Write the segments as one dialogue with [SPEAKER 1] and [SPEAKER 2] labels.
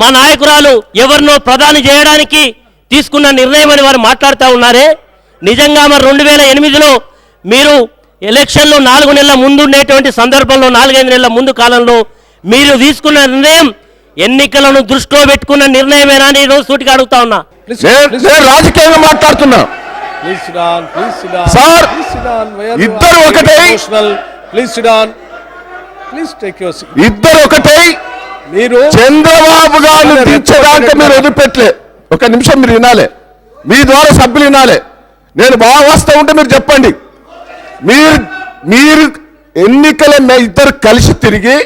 [SPEAKER 1] మా నాయకురాలు ఎవరినో ప్రధాని చేయడానికి తీసుకున్న నిర్ణయం అని వారు మాట్లాడుతూ ఉన్నారే. నిజంగా మరి 2008లో మీరు ఎలక్షన్లో 4 నెలల ముందు ఉండేటువంటి సందర్భంలో 4-5 నెలల ముందు కాలంలో మీరు తీసుకున్న నిర్ణయం ఎన్నికలను దృష్టిలో పెట్టుకున్న నిర్ణయమేనా అని ఈరోజు సూటిగా అడుగుతా ఉన్నా.
[SPEAKER 2] రాజకీయంగా మాట్లాడుతున్నా సార్, ఇద్దరు ఒకటై ఇద్దరు ఒకటై మీరు చంద్రబాబు గారిని దించడానికి మీరు వదిలిపెట్టలే. ఒక నిమిషం మీరు వినాలి, మీ ద్వారా సభ్యులు వినాలి. నేను బాగా వస్తూ ఉంటే మీరు చెప్పండి. మీరు ఎన్నికల ఇద్దరు కలిసి తిరిగి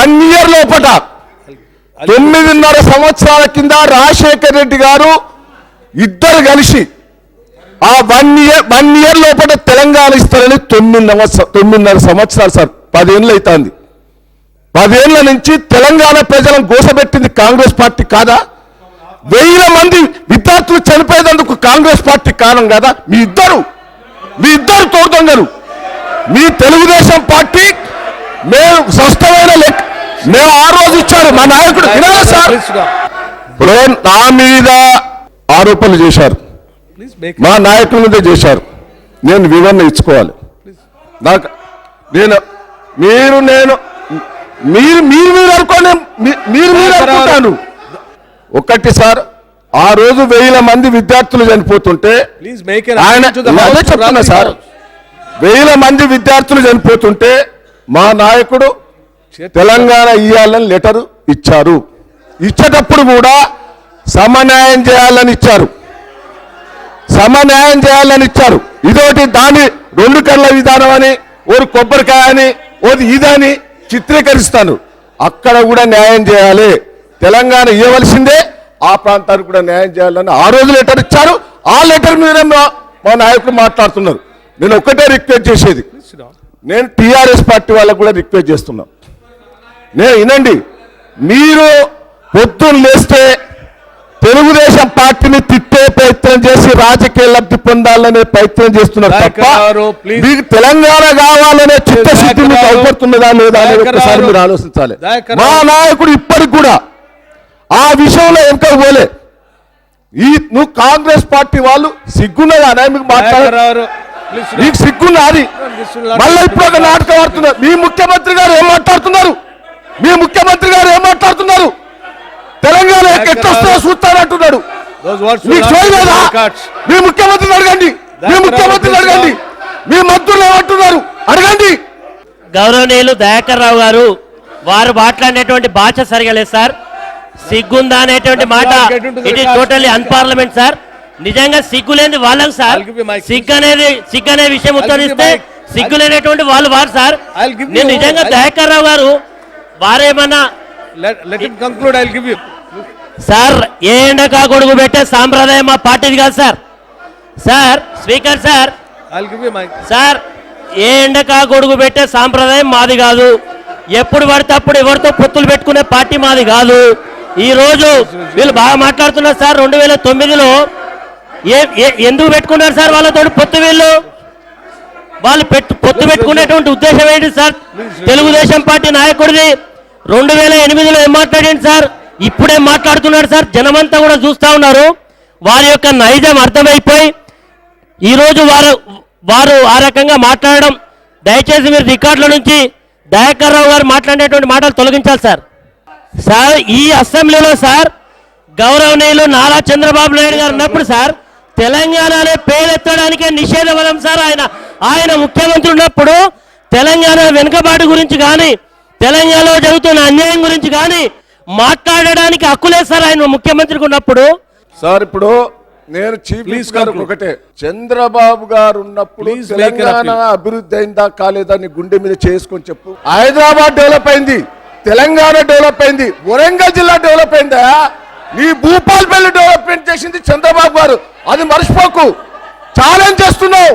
[SPEAKER 2] 1 ఇయర్ లోపల 9.5 సంవత్సరాల కింద రాజశేఖర్ రెడ్డి గారు ఇద్దరు కలిసి ఆ 1 ఇయర్ లోపల తెలంగాణ ఇస్తారని 9.5 సంవత్సరాలు సార్, 10 ఏళ్ళు అవుతుంది. 10 ఏళ్ల నుంచి తెలంగాణ ప్రజలను గోసబెట్టింది కాంగ్రెస్ పార్టీ కాదా? 1000 మంది విద్యార్థులు చనిపోయేందుకు కాంగ్రెస్ పార్టీ కారణం కదా? మీ ఇద్దరు తోడుదొంగలు. మీ తెలుగుదేశం పార్టీ మేము స్పష్టమైన మేము ఆ రోజు ఇచ్చారు మా నాయకుడు వినాలి సార్. ఇప్పుడు నా మీద ఆరోపణలు చేశారు, మా నాయకుల మీద చేశారు. నేను వివరణ ఇచ్చుకోవాలి. నాకు మీరు అనుకుంటాను. ఒకటి సార్, ఆ రోజు 1000 మంది విద్యార్థులు చనిపోతుంటే ఆయన చెప్తున్నా సార్, 1000 మంది విద్యార్థులు చనిపోతుంటే మా నాయకుడు తెలంగాణ ఇయ్యాలని లెటర్ ఇచ్చారు. ఇచ్చేటప్పుడు కూడా సమన్యాయం చేయాలని ఇచ్చారు. ఇదోటి దాని 2 కళ్ళ విధానం అని, ఓరు కొబ్బరికాయ అని, ఓది ఇదని చిత్రీకరిస్తాను. అక్కడ కూడా న్యాయం చేయాలి, తెలంగాణ ఇవ్వవలసిందే, ఆ ప్రాంతానికి కూడా న్యాయం చేయాలని ఆ రోజు లెటర్ ఇచ్చారు. ఆ లెటర్ మీద మా నాయకులు మాట్లాడుతున్నారు. నేను ఒక్కటే రిక్వెస్ట్ చేసేది, నేను టీఆర్ఎస్ పార్టీ వాళ్ళకు కూడా రిక్వెస్ట్ చేస్తున్నా. నేను వినండి, మీరు పొద్దున్న లేస్తే తెలుగుదేశం పార్టీని తిట్టే ప్రయత్నం చేసి రాజకీయ లబ్ధి పొందాలనే ప్రయత్నం చేస్తున్నారు తప్ప మీకు తెలంగాణ కావాలనే చిత్తశుద్ధి మీకు అవపడుతున్నదా లేదా అనేది ఒకసారి మీరు ఆలోచించాలి. మా నాయకుడు ఇప్పటికి కూడా ఆ విషయంలో ఇంకా పోలే. నువ్వు కాంగ్రెస్ పార్టీ వాళ్ళు సిగ్గున్నదా మీకు మాట్లాడారు? మీకు సిగ్గున్నది? మళ్ళీ ఇప్పుడు ఒక నాటకం ఆడుతున్నారు. మీ ముఖ్యమంత్రి గారు ఏం మాట్లాడుతున్నారు? తెలంగాణ ఎట్లా చూస్తారంటున్నాడు. మీకు చూడలేదా? మీ ముఖ్యమంత్రిని అడగండి, మీ మంత్రులు ఏమంటున్నారు అడగండి.
[SPEAKER 1] గౌరవనీయులు దయాకర్ రావు గారు వారు మాట్లాడినటువంటి భాష సరిగా లేదు సార్. సిగ్గుందా అనేటువంటి మాట ఇట్ ఈస్ టోటల్లీ అన్పార్లమెంట్ సార్. నిజంగా సిగ్గులేని వాళ్ళకి సార్, సిగ్గనే విషయం ఉత్తరిస్తే సిగ్గులేనటువంటి వాళ్ళు వారు సార్. నేను నిజంగా దయాకర్ రావు గారు వారేమన్నా సార్ ఏ ఎండకా గొడుగు పెట్టే సాంప్రదాయం మా పార్టీది కాదు సార్. స్పీకర్ సార్, ఏ ఎండకా గొడుగు పెట్టే సాంప్రదాయం మాది కాదు. ఎప్పుడు పడితే అప్పుడు ఎవరితో పొత్తులు పెట్టుకునే పార్టీ మాది కాదు. ఈ రోజు వీళ్ళు బాగా మాట్లాడుతున్నారు సార్. 2009లో ఎందుకు పెట్టుకున్నారు సార్ వాళ్ళతో పొత్తు? వాళ్ళు పొత్తు పెట్టుకునేటువంటి ఉద్దేశం ఏంటి సార్? తెలుగుదేశం పార్టీ నాయకుడిది 2008లో ఏం మాట్లాడండి సార్, ఇప్పుడేం మాట్లాడుతున్నారు సార్? జనమంతా కూడా చూస్తూ ఉన్నారు. వారి యొక్క నైజం అర్థమైపోయి ఈరోజు వారు ఆ రకంగా మాట్లాడడం, దయచేసి మీరు రికార్డుల నుంచి దయాకర్ రావు గారు మాట్లాడేటువంటి మాటలు తొలగించాలి సార్. ఈ అసెంబ్లీలో సార్ గౌరవనీయులు నారా చంద్రబాబు నాయుడు గారు ఉన్నప్పుడు సార్ తెలంగాణనే పేరెత్తడానికే నిషేధవలం సార్. ఆయన ముఖ్యమంత్రి ఉన్నప్పుడు తెలంగాణ వెనుకబాటు గురించి కానీ తెలంగాణలో జరుగుతున్న అన్యాయం గురించి కానీ మాట్లాడడానికి హక్కులేదు సార్ ఆయన ముఖ్యమంత్రికి ఉన్నప్పుడు
[SPEAKER 2] సార్. ఇప్పుడు నేను చీఫ్ మినిస్టర్ ఒకటే, చంద్రబాబు గారు ఉన్నప్పుడు తెలంగాణ అభివృద్ధి అయిందా కాలేదా నీ గుండె మీద చేసుకొని చెప్పు. హైదరాబాద్ డెవలప్ అయింది, తెలంగాణ డెవలప్ అయింది, వరంగల్ జిల్లా డెవలప్ అయిందా? నీ భూపాల్పల్లి డెవలప్మెంట్ చేసింది చంద్రబాబు గారు, అది మర్చిపోకు. ఛాలెంజ్ చేస్తున్నావు,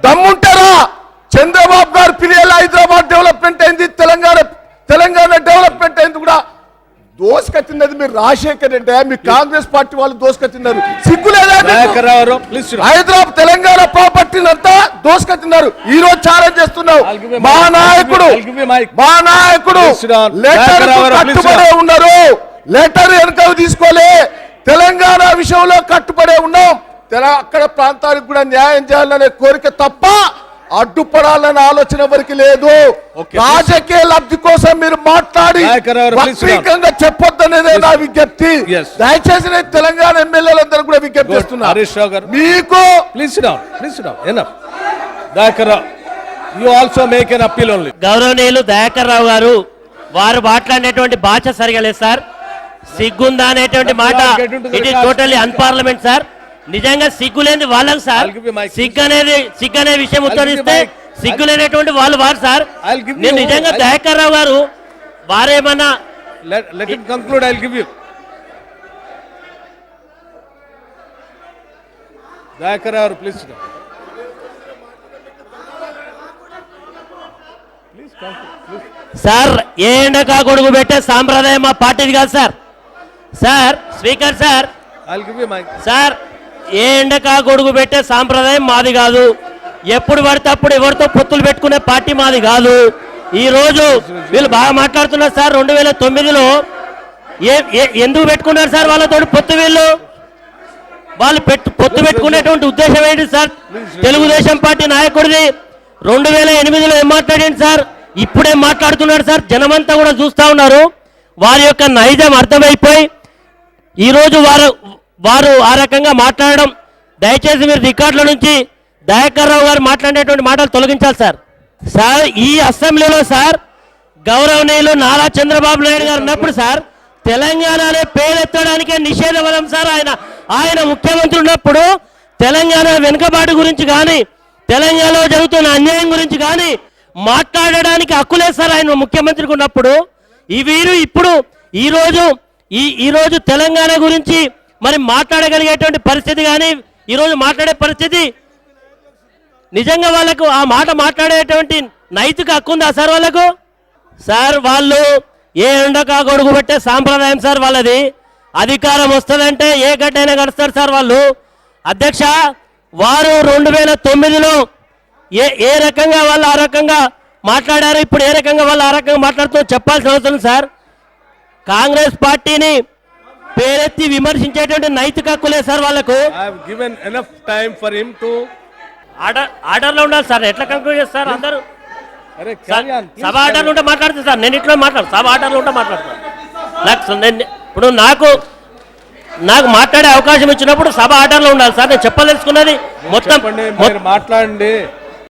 [SPEAKER 2] దమ్ముంటారా? చంద్రబాబు గారు పిల్లల హైదరాబాద్ డెవలప్మెంట్ అయింది, తెలంగాణ డెవలప్మెంట్ అయింది కూడా దోసుకొచ్చినది మీరు రాజశేఖర్ రెడ్డి, మీ కాంగ్రెస్ పార్టీ వాళ్ళు దోసుకొచ్చినారు. సిగ్గులేదా? హైదరాబాద్ తెలంగాణ ప్రాపర్టీని అంతా దోసుకొచ్చినారు. ఈ రోజు ఛాలెంజ్ చేస్తున్నావు. మా నాయకుడు లెటర్ కట్టుబడి ఉన్నారు. లెటర్ వెనక తీసుకోలే. తెలంగాణ విషయంలో కట్టుబడే ఉన్నాం. అక్కడ ప్రాంతానికి కూడా న్యాయం చేయాలనే కోరిక తప్ప అడ్డుపడాలనే ఆలోచన ఎవరికి లేదు. రాజకీయ లబ్ధి కోసం మీరు మాట్లాడి వక్రీకంగా చెప్పొద్దనేదే నా విజ్ఞప్తి. దయచేసి నేను తెలంగాణ ఎమ్మెల్యేలందరూ కూడా విజ్ఞప్తి చేస్తున్నా. మీకు
[SPEAKER 1] గౌరవనీయులు దయాకర్ రావు గారు వారు మాట్లాడినటువంటి భాష సరిగా లేదు సార్. సిగ్గుందా అనేటువంటి మాట ఇట్ ఈస్ టోటల్లీ అన్పార్లమెంట్ సార్. నిజంగా సిగ్గు లేని వాళ్ళకి సార్ సిగ్గు అనే విషయం ఉత్తరిస్తే సిగ్గు లేనటువంటి వాళ్ళు వారు సార్. నేను నిజంగా దయాకర్ రావు గారు వారేమన్నా సార్ ఏ ఎండకా గొడుగు పెట్టే సాంప్రదాయం మా పార్టీది కాదు sir. Sir speaker sir sir ఏ ఎండకా గొడుగు పెట్టే సాంప్రదాయం మాది కాదు. ఎప్పుడు పడితే అప్పుడు ఎవరితో పొత్తులు పెట్టుకునే పార్టీ మాది కాదు. ఈ రోజు వీళ్ళు బాగా మాట్లాడుతున్నారు సార్. 2009లో ఎందుకు పెట్టుకున్నారు సార్ వాళ్ళతో పొత్తు? వాళ్ళు పొత్తు పెట్టుకునేటువంటి ఉద్దేశం ఏంటి సార్? తెలుగుదేశం పార్టీ నాయకుడిది 2008లో ఏం మాట్లాడింది సార్? ఇప్పుడే మాట్లాడుతున్నాడు సార్. జనమంతా కూడా చూస్తూ ఉన్నారు. వారి యొక్క నైజం అర్థమైపోయి ఈరోజు వారు ఆ రకంగా మాట్లాడడం దయచేసి మీరు రికార్డుల నుంచి దయాకర్ రావు గారు మాట్లాడేటువంటి మాటలు తొలగించాలి సార్. సార్ ఈ అసెంబ్లీలో సార్ గౌరవనీయులు నారా చంద్రబాబు నాయుడు గారు ఉన్నప్పుడు సార్ తెలంగాణలో పేరెత్తడానికే నిషేధవరం సార్. ఆయన ముఖ్యమంత్రి ఉన్నప్పుడు తెలంగాణ వెనుకబాటు గురించి కానీ తెలంగాణలో జరుగుతున్న అన్యాయం గురించి కానీ మాట్లాడడానికి హక్కులేదు సార్ ఆయన ముఖ్యమంత్రికి ఉన్నప్పుడు. వీరు ఇప్పుడు ఈరోజు తెలంగాణ గురించి మరి మాట్లాడగలిగేటువంటి పరిస్థితి కానీ ఈరోజు మాట్లాడే పరిస్థితి నిజంగా వాళ్ళకు ఆ మాట మాట్లాడేటువంటి నైతిక హక్కు ఉందా సార్ వాళ్ళకు? సార్ వాళ్ళు ఏ ఎండకా గొడుగు పెట్టే సాంప్రదాయం సార్ వాళ్ళది. అధికారం వస్తుందంటే ఏ గడ్డైనా గడుస్తారు సార్ వాళ్ళు. అధ్యక్ష వారు 2009లో ఏ రకంగా వాళ్ళు ఆ రకంగా మాట్లాడారు, ఇప్పుడు ఏ రకంగా వాళ్ళు ఆ రకంగా మాట్లాడుతూ చెప్పాల్సిన అవసరం సార్. కాంగ్రెస్ పార్టీని పేరెత్తి విమర్శించేటువంటి నైతిక హక్కు లేదు సార్ వాళ్ళకు. ఆర్డర్లో ఉండాలి సార్. ఎట్లా కంక్లూడ్ చేస్తారు అందరూ? సభ ఆర్డర్లు ఉంటే మాట్లాడుతుంది సార్. నేను ఇట్లా సభ ఆర్డర్లు ఉంటే మాట్లాడతాను. ఇప్పుడు నాకు మాట్లాడే అవకాశం ఇచ్చినప్పుడు సభ ఆర్డర్లో ఉండాలి సార్. నేను చెప్పదలుచుకున్నది మొత్తం
[SPEAKER 3] మాట్లాడండి.